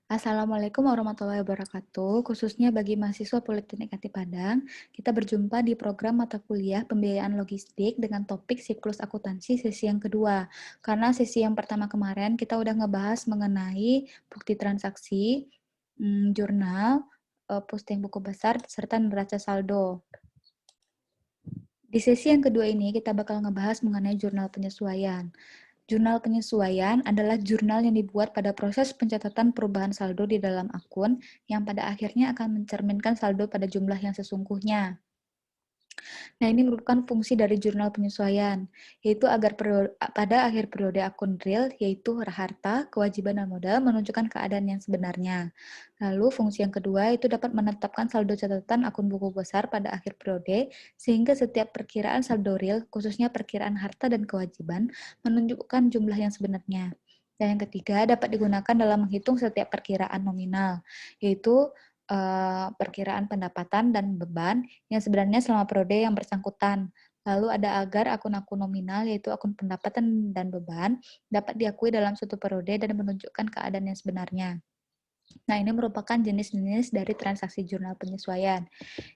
Assalamualaikum warahmatullahi wabarakatuh. Khususnya bagi mahasiswa Politeknik Ati Padang, kita berjumpa di program mata kuliah Pembiayaan Logistik dengan topik siklus akuntansi sesi yang kedua. Karena sesi yang pertama kemarin kita udah ngebahas mengenai bukti transaksi, jurnal, posting buku besar, serta neraca saldo. Di sesi yang kedua ini kita bakal ngebahas mengenai jurnal penyesuaian. Jurnal penyesuaian adalah jurnal yang dibuat pada proses pencatatan perubahan saldo di dalam akun yang pada akhirnya akan mencerminkan saldo pada jumlah yang sesungguhnya. Nah, ini merupakan fungsi dari jurnal penyesuaian, yaitu agar pada akhir periode akun real, yaitu harta, kewajiban, dan modal, menunjukkan keadaan yang sebenarnya. Lalu, fungsi yang kedua itu dapat menetapkan saldo catatan akun buku besar pada akhir periode, sehingga setiap perkiraan saldo real, khususnya perkiraan harta dan kewajiban, menunjukkan jumlah yang sebenarnya. Dan yang ketiga, dapat digunakan dalam menghitung setiap perkiraan nominal, yaitu perkiraan pendapatan dan beban yang sebenarnya selama periode yang bersangkutan. Lalu ada agar akun-akun nominal, yaitu akun pendapatan dan beban, dapat diakui dalam suatu periode dan menunjukkan keadaan yang sebenarnya. Nah, ini merupakan jenis-jenis dari transaksi jurnal penyesuaian.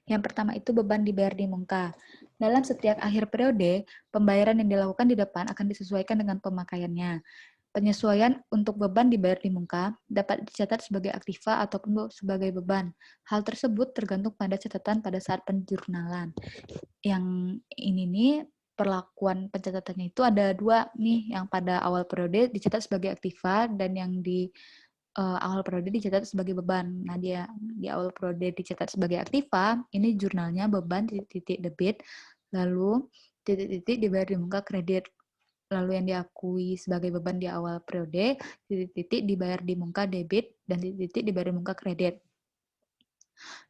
Yang pertama itu beban dibayar di muka. Dalam setiap akhir periode, pembayaran yang dilakukan di depan akan disesuaikan dengan pemakaiannya. Penyesuaian untuk beban dibayar di muka dapat dicatat sebagai aktiva ataupun sebagai beban. Hal tersebut tergantung pada catatan pada saat penjurnalan. Yang ini nih, perlakuan pencatatannya itu ada dua nih, yang pada awal periode dicatat sebagai aktiva dan yang di awal periode dicatat sebagai beban. Nah, dia di awal periode dicatat sebagai aktiva, ini jurnalnya beban titik debit, lalu titik-titik dibayar di muka kredit. Lalu yang diakui sebagai beban di awal periode, titik-titik dibayar di muka debit, dan titik-titik dibayar di muka kredit.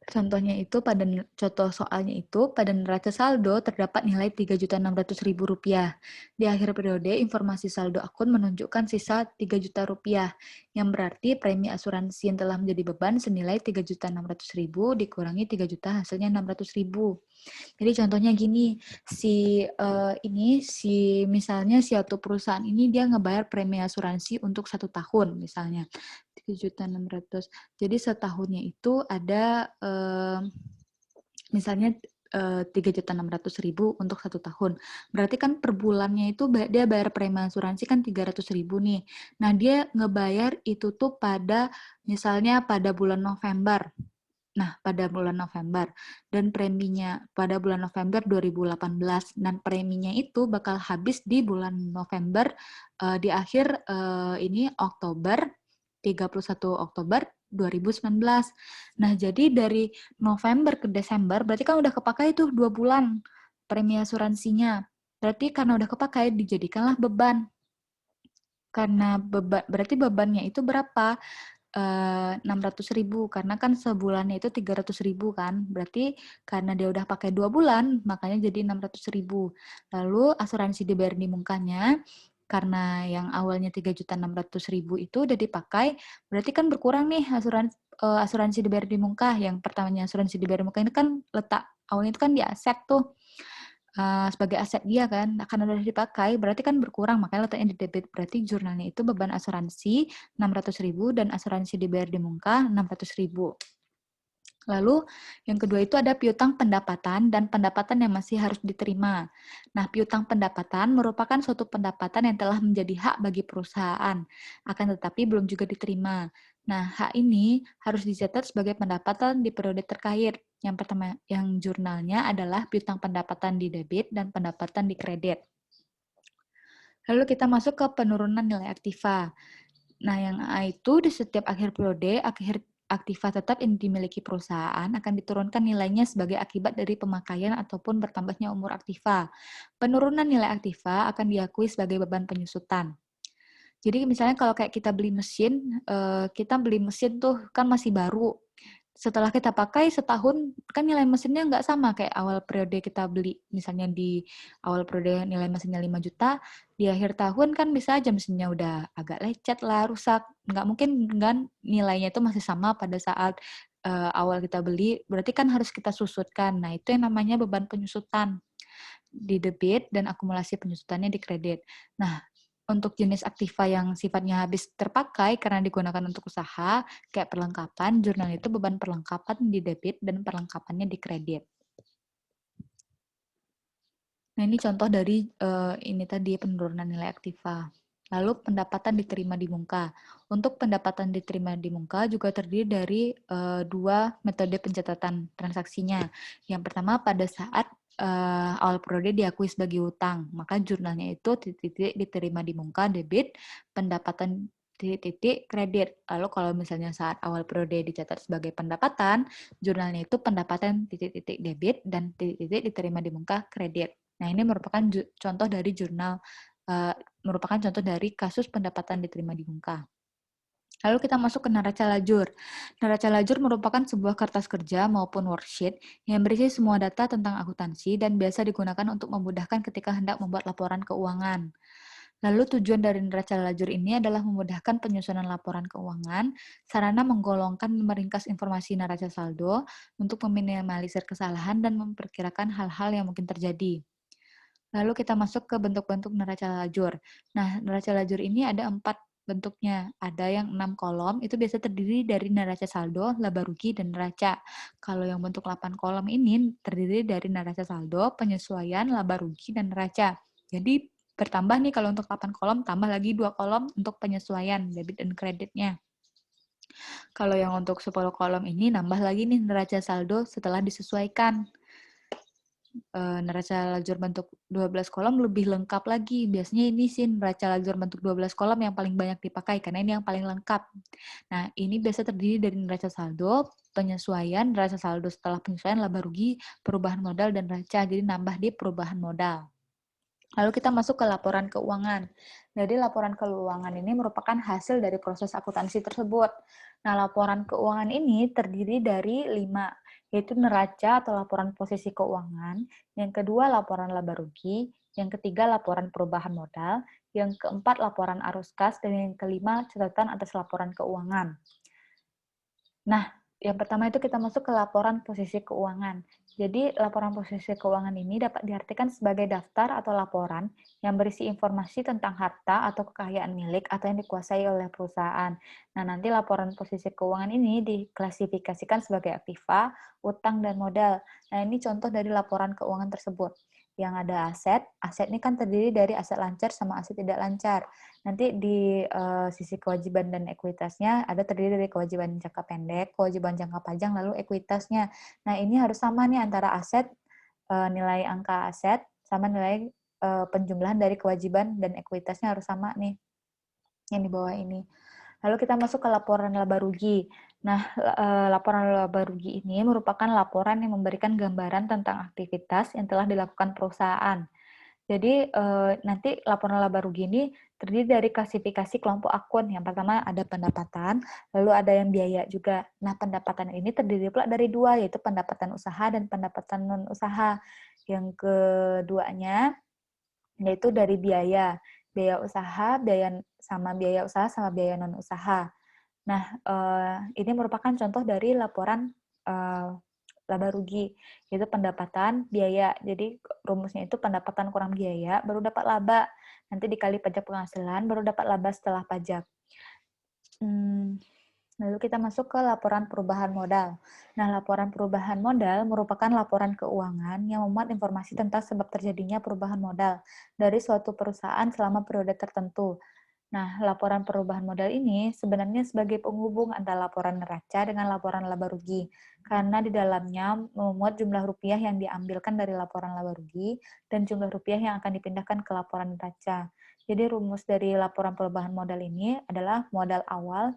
Contohnya itu contoh soalnya itu pada neraca saldo terdapat nilai Rp3.600.000. Di akhir periode, informasi saldo akun menunjukkan sisa Rp3.000.000, yang berarti premi asuransi yang telah menjadi beban senilai Rp3.600.000 dikurangi 3 juta hasilnya Rp600.000. Jadi contohnya gini, misalnya suatu perusahaan ini dia ngebayar premi asuransi untuk 1 tahun misalnya 3.600.000. Jadi setahunnya itu ada misalnya 3.600.000 untuk 1 tahun. Berarti kan per bulannya itu dia bayar premi asuransi kan 300.000 nih. Nah, dia ngebayar itu tuh misalnya pada bulan November. Nah, pada bulan November. Dan preminya pada bulan November 2018. Dan preminya itu bakal habis di bulan November, di akhir ini Oktober, 31 Oktober 2019. Nah, jadi dari November ke Desember, berarti kan udah kepakai tuh 2 bulan premi asuransinya. Berarti karena udah kepakai, dijadikanlah beban. Karena berarti bebannya itu berapa? 600.000, karena kan sebulannya itu 300.000 kan, berarti karena dia udah pakai 2 bulan, makanya jadi 600.000. Lalu asuransi dibayar di mukanya, karena yang awalnya 3.600.000 itu udah dipakai, berarti kan berkurang nih asuransi dibayar di muka. Yang pertamanya asuransi dibayar di muka ini kan letak awalnya itu kan di aset tuh, sebagai aset dia kan, karena udah dipakai, berarti kan berkurang, makanya letaknya di debit. Berarti jurnalnya itu beban asuransi 600.000 dan asuransi dibayar di muka 600.000. Lalu yang kedua itu ada piutang pendapatan dan pendapatan yang masih harus diterima. Nah, piutang pendapatan merupakan suatu pendapatan yang telah menjadi hak bagi perusahaan, akan tetapi belum juga diterima. Nah, hak ini harus dicatat sebagai pendapatan di periode terkait. Yang pertama, yang jurnalnya adalah piutang pendapatan di debit dan pendapatan di kredit. Lalu kita masuk ke penurunan nilai aktiva. Nah, yang A itu di setiap akhir periode, aktiva tetap yang dimiliki perusahaan akan diturunkan nilainya sebagai akibat dari pemakaian ataupun bertambahnya umur aktiva. Penurunan nilai aktiva akan diakui sebagai beban penyusutan. Jadi misalnya kalau kayak kita beli mesin tuh kan masih baru. Setelah kita pakai setahun, kan nilai mesinnya nggak sama kayak awal periode kita beli. Misalnya di awal periode nilai mesinnya 5 juta, di akhir tahun kan bisa aja mesinnya udah agak lecet lah, rusak. Nggak mungkin kan nilainya itu masih sama pada saat awal kita beli, berarti kan harus kita susutkan. Nah, itu yang namanya beban penyusutan di debit dan akumulasi penyusutannya di kredit. Nah, Untuk jenis aktiva yang sifatnya habis terpakai karena digunakan untuk usaha, kayak perlengkapan, jurnal itu beban perlengkapan di debit dan perlengkapannya di kredit. Nah, ini contoh dari ini tadi penurunan nilai aktiva. Lalu pendapatan diterima di muka. Untuk pendapatan diterima di muka juga terdiri dari dua metode pencatatan transaksinya. Yang pertama pada saat awal periode diakui sebagai utang, maka jurnalnya itu titik-titik diterima di muka debit, pendapatan titik-titik kredit. Lalu kalau misalnya saat awal periode dicatat sebagai pendapatan, jurnalnya itu pendapatan titik-titik debit dan titik-titik diterima di muka kredit. Nah, ini merupakan contoh dari jurnal, merupakan contoh dari kasus pendapatan diterima di muka. Lalu kita masuk ke neraca lajur. Neraca lajur merupakan sebuah kertas kerja maupun worksheet yang berisi semua data tentang akuntansi dan biasa digunakan untuk memudahkan ketika hendak membuat laporan keuangan. Lalu tujuan dari neraca lajur ini adalah memudahkan penyusunan laporan keuangan, sarana menggolongkan dan meringkas informasi neraca saldo untuk meminimalisir kesalahan dan memperkirakan hal-hal yang mungkin terjadi. Lalu kita masuk ke bentuk-bentuk neraca lajur. Nah, neraca lajur ini ada 4 bentuknya. Ada yang 6 kolom, itu biasa terdiri dari neraca saldo, laba rugi, dan neraca. Kalau yang bentuk 8 kolom ini terdiri dari neraca saldo, penyesuaian, laba rugi, dan neraca. Jadi bertambah nih kalau untuk 8 kolom, tambah lagi 2 kolom untuk penyesuaian, debit dan kreditnya. Kalau yang untuk 10 kolom ini nambah lagi nih neraca saldo setelah disesuaikan. Neraca lajur bentuk 12 kolom lebih lengkap lagi. Biasanya ini sih neraca lajur bentuk 12 kolom yang paling banyak dipakai karena ini yang paling lengkap. Nah, ini biasa terdiri dari neraca saldo, penyesuaian, neraca saldo setelah penyesuaian, laba rugi, perubahan modal, dan neraca. Jadi nambah di perubahan modal. Lalu kita masuk ke laporan keuangan. Jadi laporan keuangan ini merupakan hasil dari proses akuntansi tersebut. Nah, laporan keuangan ini terdiri dari 5, yaitu neraca atau laporan posisi keuangan, yang kedua laporan laba rugi, yang ketiga laporan perubahan modal, yang keempat laporan arus kas, dan yang kelima catatan atas laporan keuangan. Nah, yang pertama itu kita masuk ke laporan posisi keuangan. Jadi, laporan posisi keuangan ini dapat diartikan sebagai daftar atau laporan yang berisi informasi tentang harta atau kekayaan milik atau yang dikuasai oleh perusahaan. Nah, nanti laporan posisi keuangan ini diklasifikasikan sebagai aktiva, utang, dan modal. Nah, ini contoh dari laporan keuangan tersebut. Yang ada aset ini kan terdiri dari aset lancar sama aset tidak lancar. Nanti di sisi kewajiban dan ekuitasnya ada terdiri dari kewajiban jangka pendek, kewajiban jangka panjang, lalu ekuitasnya. Nah, ini harus sama nih antara aset, nilai angka aset, sama nilai penjumlahan dari kewajiban dan ekuitasnya harus sama nih, yang di bawah ini. Lalu kita masuk ke laporan laba rugi. Nah, laporan laba rugi ini merupakan laporan yang memberikan gambaran tentang aktivitas yang telah dilakukan perusahaan. Jadi, nanti laporan laba rugi ini terdiri dari klasifikasi kelompok akun. Yang pertama ada pendapatan, lalu ada yang biaya juga. Nah, pendapatan ini terdiri pula dari 2, yaitu pendapatan usaha dan pendapatan non-usaha. Yang keduanya yaitu dari biaya. Biaya usaha, biaya usaha sama biaya non-usaha. Nah, ini merupakan contoh dari laporan laba rugi, yaitu pendapatan, biaya. Jadi rumusnya itu pendapatan kurang biaya, baru dapat laba. Nanti dikali pajak penghasilan, baru dapat laba setelah pajak. Lalu kita masuk ke laporan perubahan modal. Nah, laporan perubahan modal merupakan laporan keuangan yang memuat informasi tentang sebab terjadinya perubahan modal dari suatu perusahaan selama periode tertentu. Nah, laporan perubahan modal ini sebenarnya sebagai penghubung antara laporan neraca dengan laporan laba rugi, karena di dalamnya memuat jumlah rupiah yang diambilkan dari laporan laba rugi dan jumlah rupiah yang akan dipindahkan ke laporan neraca. Jadi rumus dari laporan perubahan modal ini adalah modal awal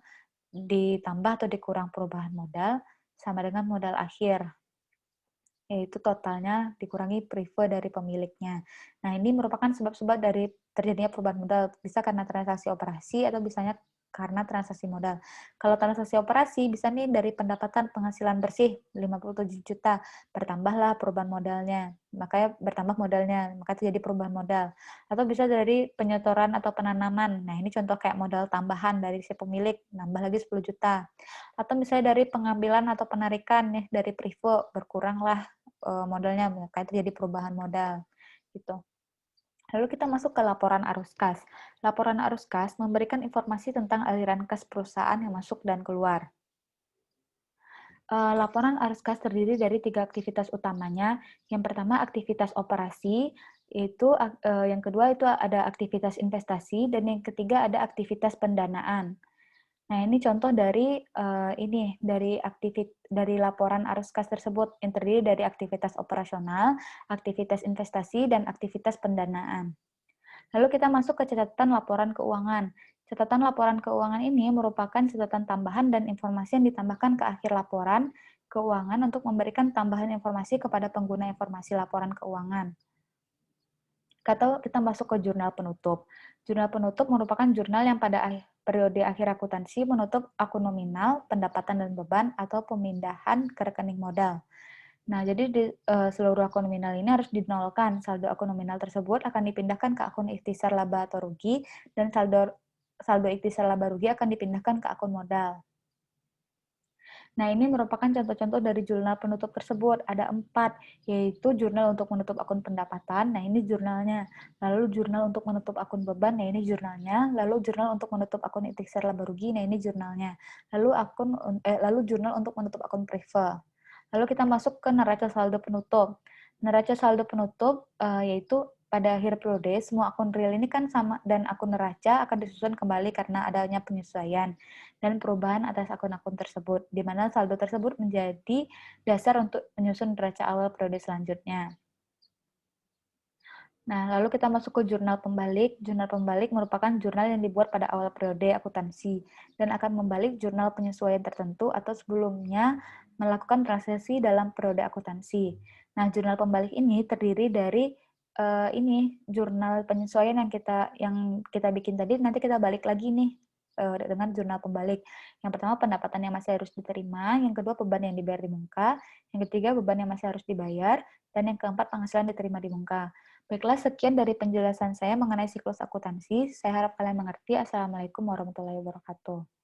ditambah atau dikurang perubahan modal sama dengan modal akhir, yaitu totalnya dikurangi prive dari pemiliknya. Nah, ini merupakan sebab-sebab dari terjadinya perubahan modal. Bisa karena transaksi operasi atau bisanya karena transaksi modal. Kalau transaksi operasi bisa nih dari pendapatan penghasilan bersih 57 juta, bertambahlah perubahan modalnya. Makanya bertambah modalnya, maka terjadi perubahan modal. Atau bisa dari penyetoran atau penanaman. Nah, ini contoh kayak modal tambahan dari si pemilik, nambah lagi 10 juta. Atau misalnya dari pengambilan atau penarikan nih dari privo, berkuranglah modalnya, makanya terjadi perubahan modal gitu. Lalu kita masuk ke laporan arus kas. Laporan arus kas memberikan informasi tentang aliran kas perusahaan yang masuk dan keluar. Laporan arus kas terdiri dari 3 aktivitas utamanya. Yang pertama aktivitas operasi, yang kedua itu ada aktivitas investasi, dan yang ketiga ada aktivitas pendanaan. Nah, ini contoh dari dari laporan arus kas tersebut yang terdiri dari aktivitas operasional, aktivitas investasi, dan aktivitas pendanaan. Lalu kita masuk ke catatan laporan keuangan. Catatan laporan keuangan ini merupakan catatan tambahan dan informasi yang ditambahkan ke akhir laporan keuangan untuk memberikan tambahan informasi kepada pengguna informasi laporan keuangan. Atau kita masuk ke jurnal penutup. Jurnal penutup merupakan jurnal yang pada periode akhir akuntansi menutup akun nominal, pendapatan dan beban, atau pemindahan ke rekening modal. Nah, jadi seluruh akun nominal ini harus dinolkan. Saldo akun nominal tersebut akan dipindahkan ke akun ikhtisar laba atau rugi, dan saldo ikhtisar laba rugi akan dipindahkan ke akun modal. Nah, ini merupakan contoh-contoh dari jurnal penutup tersebut. Ada 4, yaitu jurnal untuk menutup akun pendapatan, nah ini jurnalnya. Lalu jurnal untuk menutup akun beban, nah ini jurnalnya. Lalu jurnal untuk menutup akun ikhtisar laba rugi, nah ini jurnalnya. Lalu jurnal untuk menutup akun prive. Lalu kita masuk ke neraca saldo penutup. Neraca saldo penutup yaitu pada akhir periode semua akun real ini kan sama, dan akun neraca akan disusun kembali karena adanya penyesuaian dan perubahan atas akun-akun tersebut, di mana saldo tersebut menjadi dasar untuk menyusun neraca awal periode selanjutnya. Nah, lalu kita masuk ke jurnal pembalik. Jurnal pembalik merupakan jurnal yang dibuat pada awal periode akuntansi dan akan membalik jurnal penyesuaian tertentu atau sebelumnya melakukan transaksi dalam periode akuntansi. Nah, jurnal pembalik ini terdiri dari jurnal penyesuaian yang kita bikin tadi, nanti kita balik lagi nih dengan jurnal pembalik. Yang pertama pendapatan yang masih harus diterima, yang kedua beban yang dibayar di muka, yang ketiga beban yang masih harus dibayar, dan yang keempat penghasilan diterima di muka. Baiklah, sekian dari penjelasan saya mengenai siklus akuntansi. Saya harap kalian mengerti. Assalamualaikum warahmatullahi wabarakatuh.